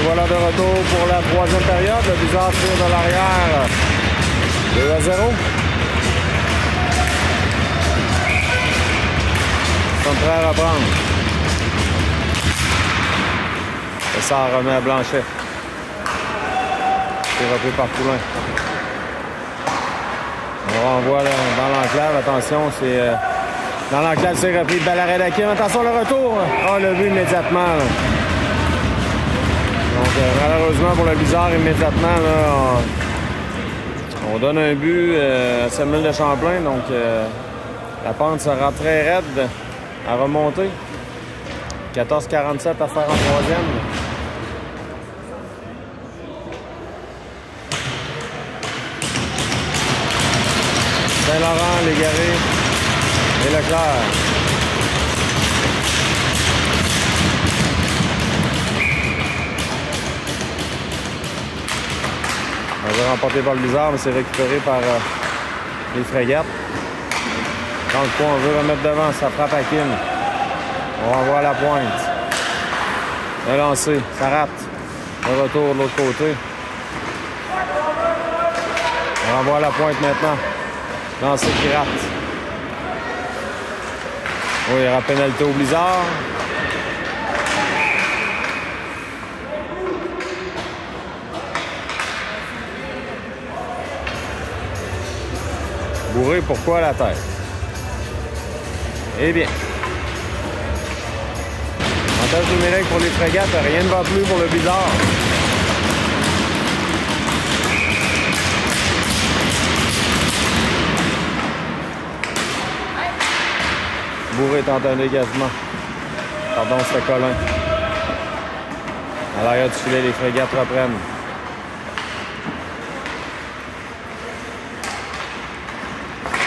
voilà de retour pour la troisième période. Le Blizzard tire de l'arrière. 2-0. Ils sont prêts à reprendre. Et ça remet à Blanchet. C'est repris par Poulin. On renvoie là, dans l'enclave. Attention, c'est... dans l'enclave, c'est repris. Bel arrêt d'Hakim. Attention, le retour. Oh, le but immédiatement. Là. Donc, malheureusement pour le Blizzard, immédiatement, là, on donne un but à Samuel de Champlain. Donc, la pente sera très raide à remonter. 14-47 à faire en troisième. Saint-Laurent, Légaré et Leclerc. On va remporter par le Blizzard, mais c'est récupéré par les Frégates. Dans le coin, on veut remettre devant, ça frappe à Kim. On renvoie à la pointe. Le lancer, ça rate. Le retour de l'autre côté. On renvoie à la pointe maintenant. Lancer qui rate. Oui, il y aura pénalité au Blizzard. Bourré, pourquoi la tête? Eh bien. Avantage numérique pour les Frégates. Rien ne va plus pour le Blizzard. Bourré est en un dégagement. Pardon, c'était Colin. À l'arrière du filet, les Frégates reprennent.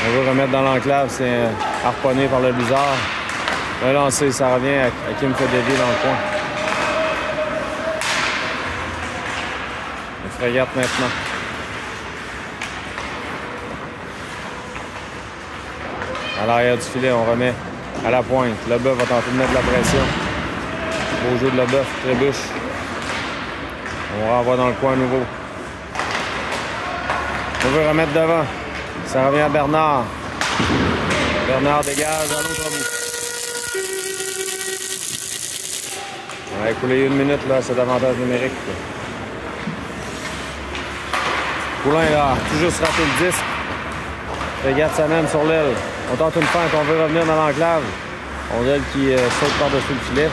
On veut remettre dans l'enclave, c'est harponné par le Blizzard. Le lancer, ça revient à Kim Fédévier dans le coin. Les Frégates maintenant. À l'arrière du filet, on remet à la pointe. Leboeuf va tenter de mettre de la pression. Beau jeu de Leboeuf, trébuche. On renvoie dans le coin à nouveau. On veut remettre devant. Ça revient à Bernard. Bernard dégage à l'autre bout. On va écouler une minute, là, cet avantage numérique. Poulin, là, tout juste raté le disque. Regarde sa même sur l'aile. On tente une feinte, on veut revenir dans l'enclave. On a elle qui saute par-dessus le filet.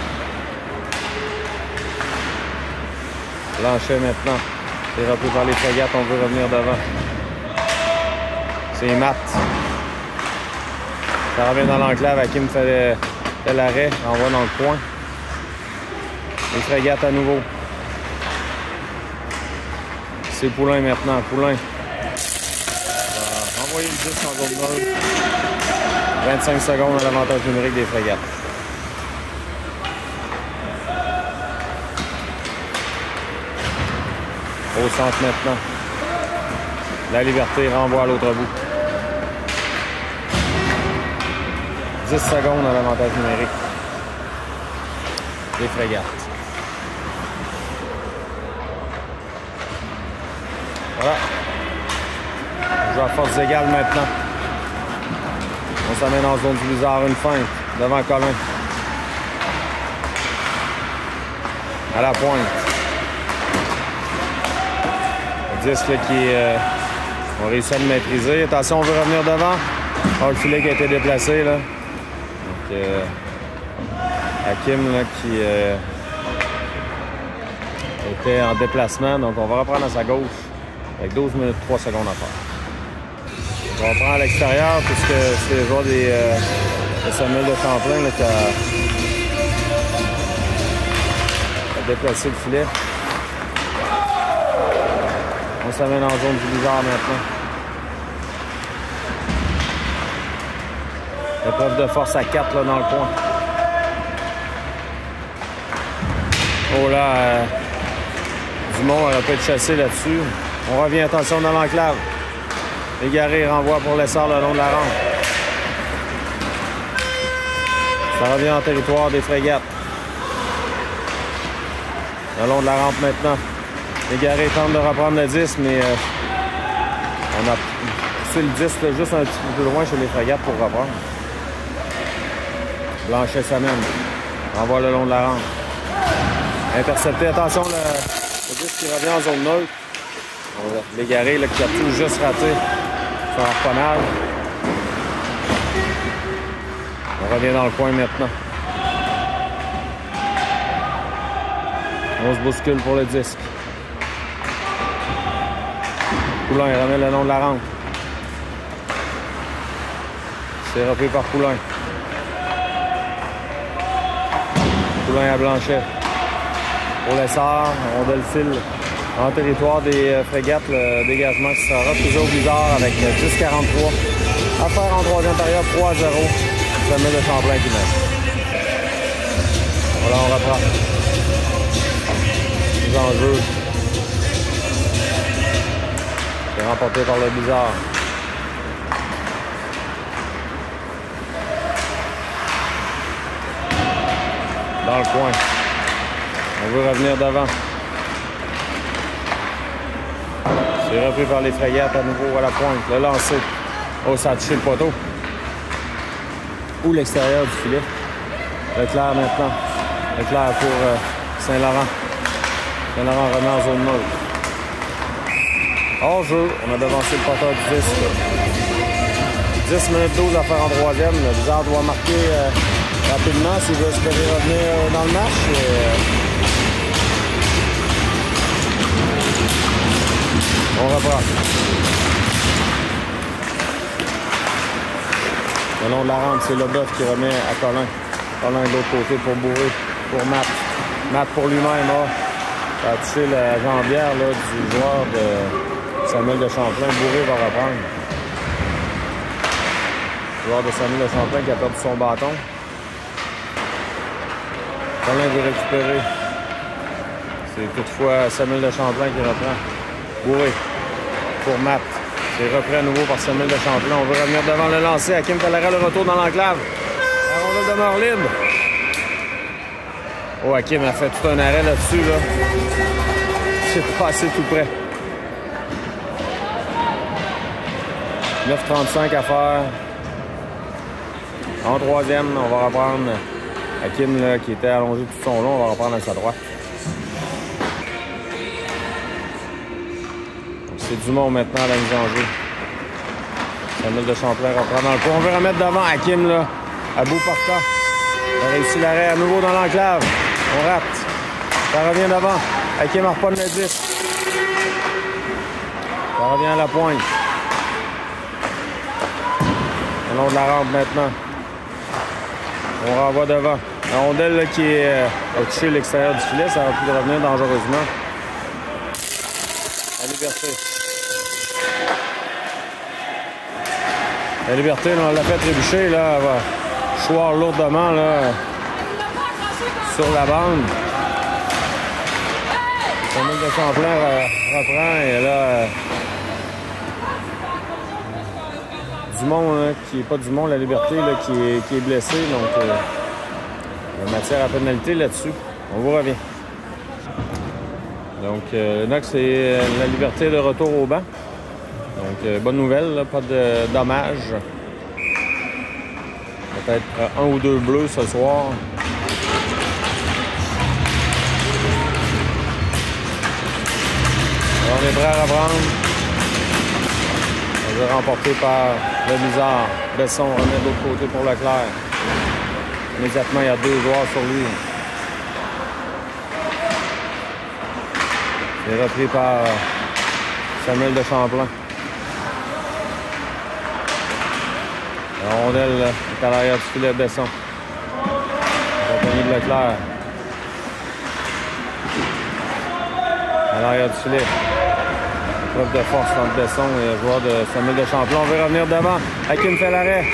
Blanchet maintenant. C'est repris par les Frégates, on veut revenir devant. C'est Matt. Ça revient dans l'enclave. Hakim fait l'arrêt. On va dans le coin. Les Frégates à nouveau. C'est Poulin maintenant. Poulin. On va envoyer le 10 en goal. 25 secondes à l'avantage numérique des Frégates. Au centre maintenant. La Liberté renvoie à l'autre bout. 10 secondes à l'avantage numérique des Frégates. Voilà. On joue à force égale maintenant. On s'amène en zone du Blizzard, une feinte devant Colin. À la pointe. Le disque là, qui on réussit à le maîtriser. Attention, on veut revenir devant. Oh, le filet qui a été déplacé là. Donc, Hakim là, qui était en déplacement. Donc on va reprendre à sa gauche avec 12 minutes 3 secondes à faire. On reprend à l'extérieur puisque c'est le joueur de Samuel de Champlain là, qui a déplacé le filet. On s'amène en zone du Blizzard maintenant. Épreuve de force à 4 là, dans le coin. Oh là, Dumont aurait pu être chassé là-dessus. On revient, attention dans l'enclave. Légaré renvoie pour l'essor le long de la rampe. Ça revient en territoire des Frégates. Le long de la rampe maintenant. Légaré tente de reprendre le 10, mais on a poussé le 10 là, juste un petit peu plus loin chez les frégates pour reprendre. Blanchet s'amène. Envoie le long de la rampe. Intercepté. Attention, le 10 qui revient en zone neutre. Légaré qui a tout juste raté son harponnage. On revient dans le coin maintenant. On se bouscule pour le disque. Poulain remet le long de la rampe. C'est repris par Poulain. Poulain à Blanchet. Pour l'essor, on donne le fil en territoire des frégates. Le dégagement qui sera toujours bizarre avec 10-43. À faire en troisième période, 3-0. Samuel de Champlain qui mène. Voilà, on reprend. Les enjeux. C'est remporté par le Bizarre. Dans le coin. On veut revenir devant. C'est repris par les frégates à nouveau à la pointe. Le lancer. Oh, ça a touché le poteau. Ou l'extérieur du filet. Leclerc maintenant. Leclerc pour Saint-Laurent. Saint-Laurent remet en zone neutre. Hors-jeu, on a devancé le porteur du 10. 10 minutes 12 à faire en troisième. Le Bizarre doit marquer rapidement s'il veut espérer revenir dans le match. On reprend. Le long de la rampe, c'est Leboeuf qui remet à Colin. Colin de l'autre côté pour Bourré, pour Matt. Matt pour lui-même a touché la jambière là, du joueur de Samuel de Champlain. Bourré va reprendre. Le joueur de Samuel de Champlain qui a perdu son bâton. Colin veut récupérer. C'est toutefois Samuel de Champlain qui reprend. Bourré pour Matt. C'est repris à nouveau par Samuel de Champlain. On veut revenir devant le lancer. Hakim Fellaret le retour dans l'enclave. La rondelle demeure libre. Oh, Hakim a fait tout un arrêt là-dessus. Là. C'est passé tout près. 9,35 à faire. En troisième, on va reprendre Hakim là, qui était allongé tout son long. On va reprendre à sa droite. C'est Dumont maintenant à la mise en jeu. Samuel de Champlain reprend dans le coin. On veut remettre devant Hakim là, à bout portant. On a réussi l'arrêt à nouveau dans l'enclave. On rate. Ça revient devant. Hakim reprend le 10. Ça revient à la pointe. Le long de la rampe maintenant. On renvoie devant. La rondelle là, qui a touché l'extérieur du filet, ça aurait pu revenir dangereusement. La Liberté. La Liberté, là, on l'a fait trébucher, là, elle va choir lourdement là, sur la bande. Samuel de Champlain reprend et là, Dumont, là, qui n'est pas Dumont, la Liberté, là, qui est blessé, donc il y a matière à pénalité là-dessus. On vous revient. Donc, Knox et la Liberté de retour au banc. Donc, bonne nouvelle, là, pas de dommages. Peut-être un ou deux bleus ce soir. Alors, on est prêt à reprendre. On est remporté par le Bizarre. Besson remet de l'autre côté pour Leclerc. Immédiatement, il y a deux joueurs sur lui. C'est repris par Samuel de Champlain. La rondelle est à l'arrière du filet de Besson. Compagnie de Leclerc. À l'arrière du filet. Preuve de force entre Besson et le joueur de Samuel de Champlain. On veut revenir devant. Hakim Fellaret.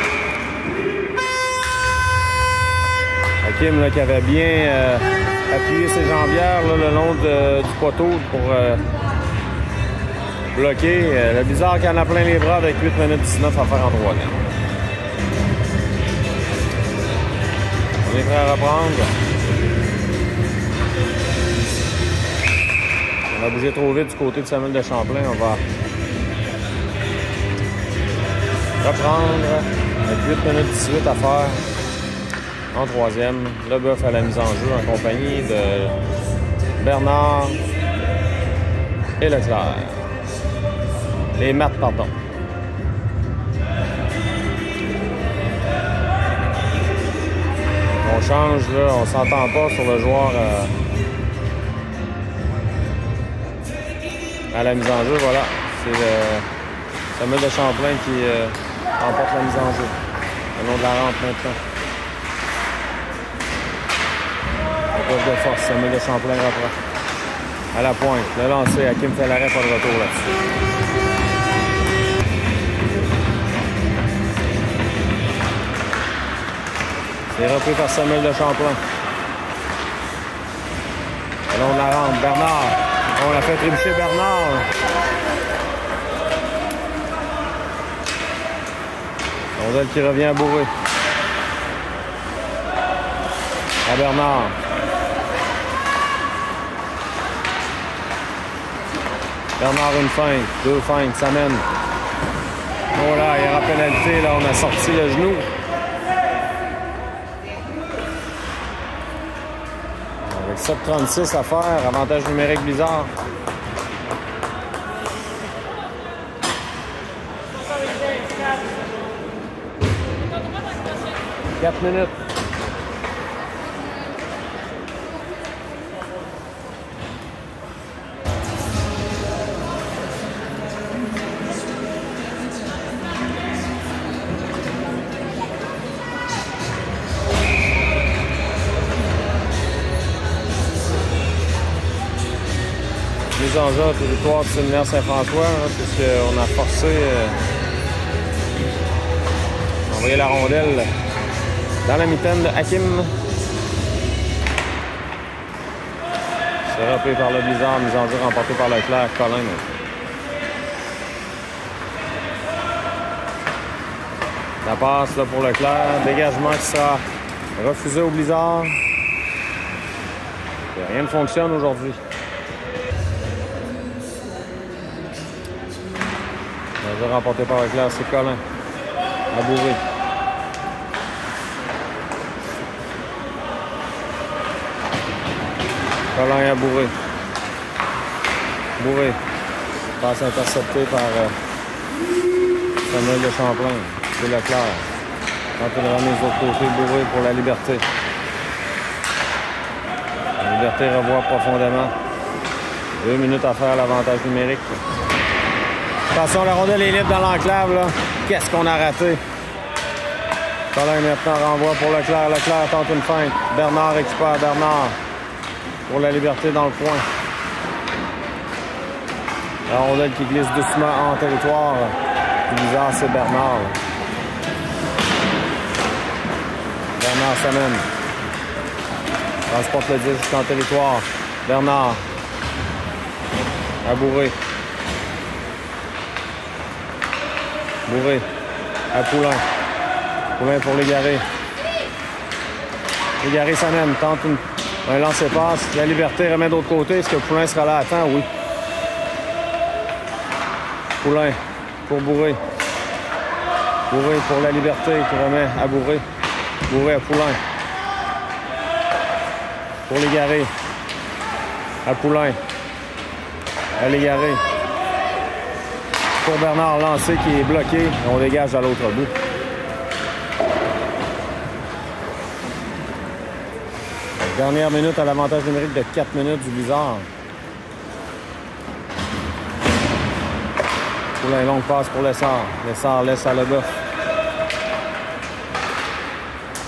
Hakim là, qui avait bien appuyé ses jambières là, le long du poteau pour bloquer. Le Bizarre qui en a plein les bras avec 8 minutes 19 à faire en troisième. On est prêt à reprendre. On a bougé trop vite du côté de Samuel de Champlain. On va reprendre avec 8 minutes 18 à faire en troisième. Leboeuf à la mise en jeu en compagnie de Bernard et Leclerc. Les Matt, pardon. On change, là, on s'entend pas sur le joueur à la mise en jeu, voilà. C'est Samuel de Champlain qui remporte la mise en jeu. Au nom de la rampe maintenant. Épreuve de force, Samuel de Champlain reprend. À la pointe, le lancer, Hakim fait l'arrêt, pas de retour là-dessus. C'est repris par Samuel de Champlain. Le long de la rampe, Bernard. On a fait trébucher Bernard. Rondelle qui revient à Bourré. À Bernard. Bernard une feinte, deux feintes, ça mène. Oh là, il y aura pénalité, là, on a sorti le genou. Avec 7,36 à faire, avantage numérique Blizzard. « 4 minutes. Mise en jeu au territoire du séminaire Saint-François, hein, puisqu'on a forcé envoyer la rondelle dans la mitaine de Hakim. C'est repris par le Blizzard, mise en jeu remportée par Leclerc, Colin. La passe là, pour Leclerc, dégagement qui sera refusé au Blizzard. Et rien ne fonctionne aujourd'hui. Remporté par Leclerc, c'est Colin. À Bourré. Colin à Bourré. Bourré. Passe interceptée par Samuel de Champlain. C'est Leclerc. Tente de remise de l'autre côté, Bourré pour la Liberté. La Liberté revoit profondément. 2 minutes à faire l'avantage numérique. Attention, la rondelle est libre dans l'enclave, là. Qu'est-ce qu'on a raté? Colin maintenant renvoie pour Leclerc. Leclerc tente une feinte. Bernard récupère Bernard pour la Liberté dans le coin. La rondelle qui glisse doucement en territoire. Bizarre, c'est Bernard. Bernard s'amène. Transporte le 10 jusqu'en territoire. Bernard. À Bourré. Bourré. À Poulain. Poulain pour Légaré. Légaré s'amène. Tente un lancer-passe. La Liberté remet de l'autre côté. Est-ce que Poulain sera là à temps? Oui. Poulain pour Bourré. Bourré pour la Liberté qui remet à Bourré. Bourré à Poulain. Pour Légaré. À Poulain. À Légaré. Pour Bernard, lancé qui est bloqué. On dégage à l'autre bout. Dernière minute à l'avantage numérique de 4 minutes du Blizzard. Poulain, longue passe pour Lessard. Lessard laisse à Leboeuf.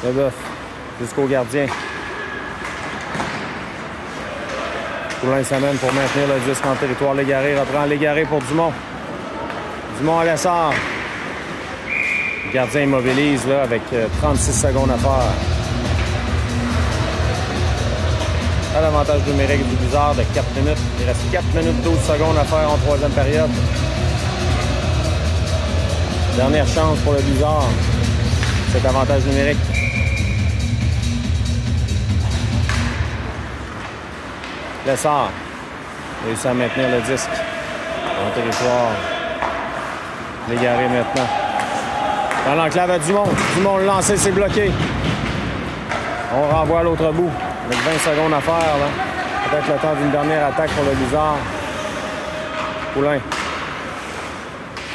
Leboeuf jusqu'au gardien. Poulain s'amène pour maintenir le disque en territoire. Légaré reprend Légaré pour Dumont. Dumont à Lessard. Le gardien immobilise là, avec 36 secondes à faire. À l'avantage numérique du Blizzard de 4 minutes. Il reste 4 minutes 12 secondes à faire en troisième période. Dernière chance pour le Blizzard. Cet avantage numérique. Lessard. réussit à maintenir le disque. Bon territoire. Légaré maintenant. Dans l'enclave à Dumont. Dumont le lancer, c'est bloqué. On renvoie à l'autre bout. Avec 20 secondes à faire. Peut-être le temps d'une dernière attaque pour le Blizzard. Poulain.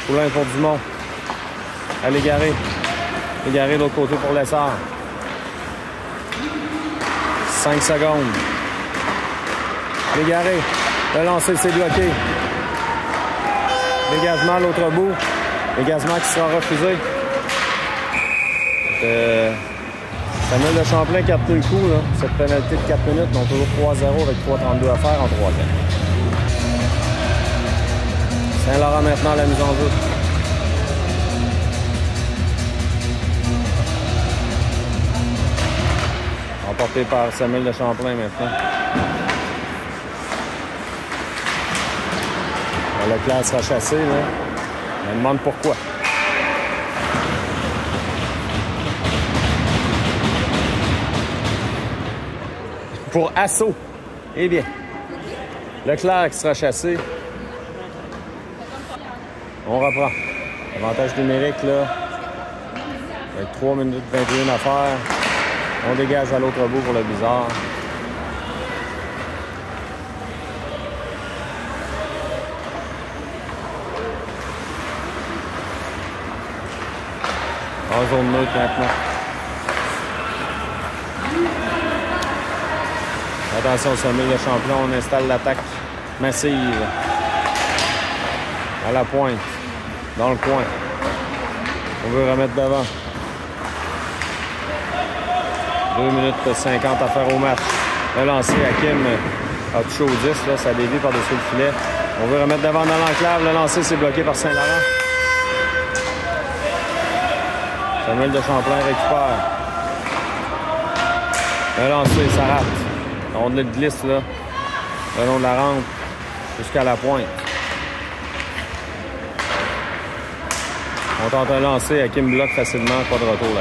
Poulain pour Dumont. À Légaré. Légaré de l'autre côté pour Lessard. 5 secondes. Légaré. Le lancer, c'est bloqué. Dégagement à l'autre bout. Dégagement qui sera refusé. Samuel de Champlain qui a tenu le coup, là. Cette pénalité de 4 minutes, donc toujours 3-0 avec 3:32 à faire en troisième. Saint-Laurent maintenant à la mise en jeu. Emporté par Samuel de Champlain maintenant. Leclerc sera chassé, là. On demande pourquoi. Pour assaut. Eh bien, Leclerc qui sera chassé. On reprend. Avantage numérique, là. Avec 3 minutes 21 à faire. On dégage à l'autre bout pour le Blizzard. En zone neutre maintenant. Attention, Samuel de Champlain, on installe l'attaque massive. À la pointe. Dans le coin. On veut remettre devant. 2 minutes 50 à faire au match. Le lancer, Hakim a touché au 10, là, ça dévie par-dessus le filet. On veut remettre devant dans l'enclave. Le lancer, c'est bloqué par Saint-Laurent. Samuel de Champlain récupère. Le lancer, ça rate. On le glisse, là, le long de la rampe jusqu'à la pointe. On tente un lancer, Hakim bloque facilement, pas de retour là.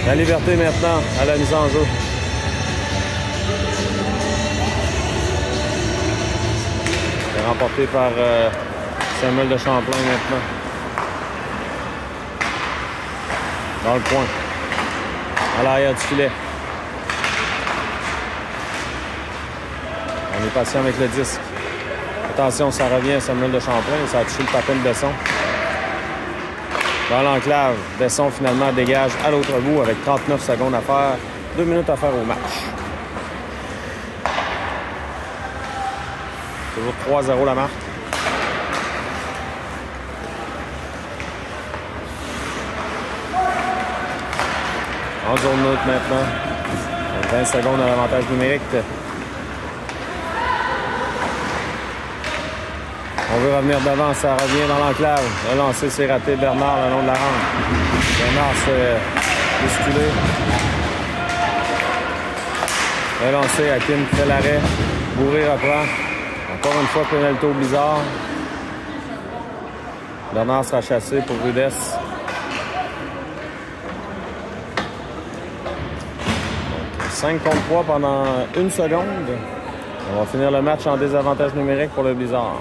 La Liberté maintenant à la mise en jeu. C'est remporté par Samuel de Champlain maintenant. Dans le coin. À l'arrière du filet. On est patient avec le disque. Attention, ça revient à Samuel de Champlain. Ça a touché le patin de Besson. Dans l'enclave, Besson finalement dégage à l'autre bout avec 39 secondes à faire. 2 minutes à faire au match. Toujours 3-0 la marque. En zone neutre maintenant. 20 secondes à l'avantage numérique. On veut revenir devant, ça revient dans l'enclave. Le lancer, c'est raté. Bernard le long de la rampe. Bernard se fait bousculer. Le lancer, Hakim fait l'arrêt. Bourré reprend. Encore une fois, pénalité au Blizzard. Bernard sera chassé pour rudesse. Donc, 5 contre 3 pendant 1 seconde. On va finir le match en désavantage numérique pour le Blizzard.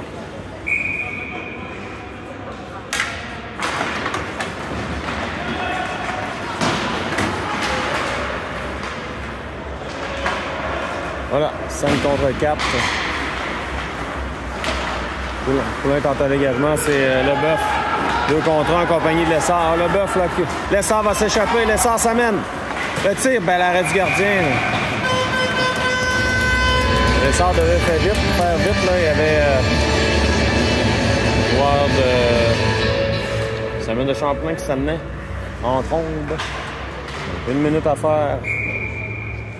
Voilà, 5 contre 4. Poulain tente un dégagement, c'est Leboeuf. 2 contre 1 en compagnie de Lessard. Leboeuf, là, Lessard va s'échapper, Lessard s'amène. Le tir, ben l'arrêt du gardien. Là. Lessard devait faire vite, là. Il y avait le joueur de Samuel de Champlain qui s'amenait en trombe. 1 minute à faire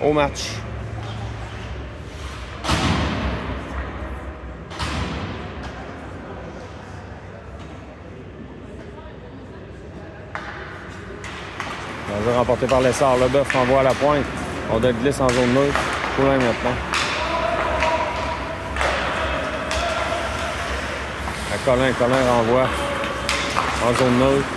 au match. Remporté par Lessard. Leboeuf renvoie à la pointe. On doit glisse en zone neutre. Poulain maintenant. À Colin. Colin renvoie en zone neutre.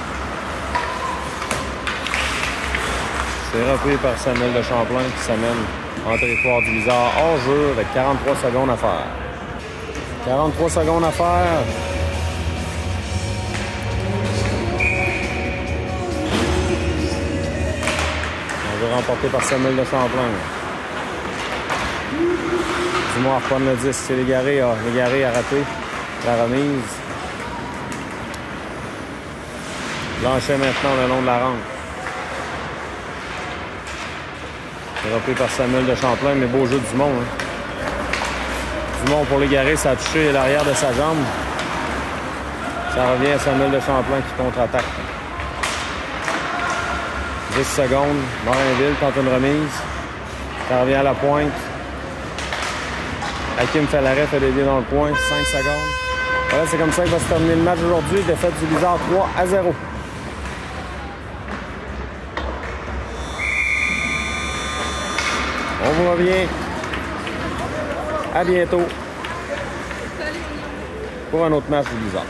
C'est repris par Samuel de Champlain qui s'amène en territoire du Blizzard. Hors-jeu avec 43 secondes à faire. 43 secondes à faire. Hors-jeu remporté par Samuel de Champlain. Dumont reprend le 10. C'est Légaré. Légaré a raté la remise. Blanchet maintenant le long de la rampe. Repris par Samuel de Champlain, mais beau jeu de Dumont. Hein. Dumont pour Légaré, ça a touché l'arrière de sa jambe. Ça revient à Samuel de Champlain qui contre-attaque. 10 secondes. Morinville tente une remise. Ça revient à la pointe. Hakim fait l'arrêt, fait des dés dans le coin. 5 secondes. Voilà, c'est comme ça que va se terminer le match aujourd'hui. Défaite du Blizzard 3-0. On vous revient. À bientôt pour un autre match du Blizzard.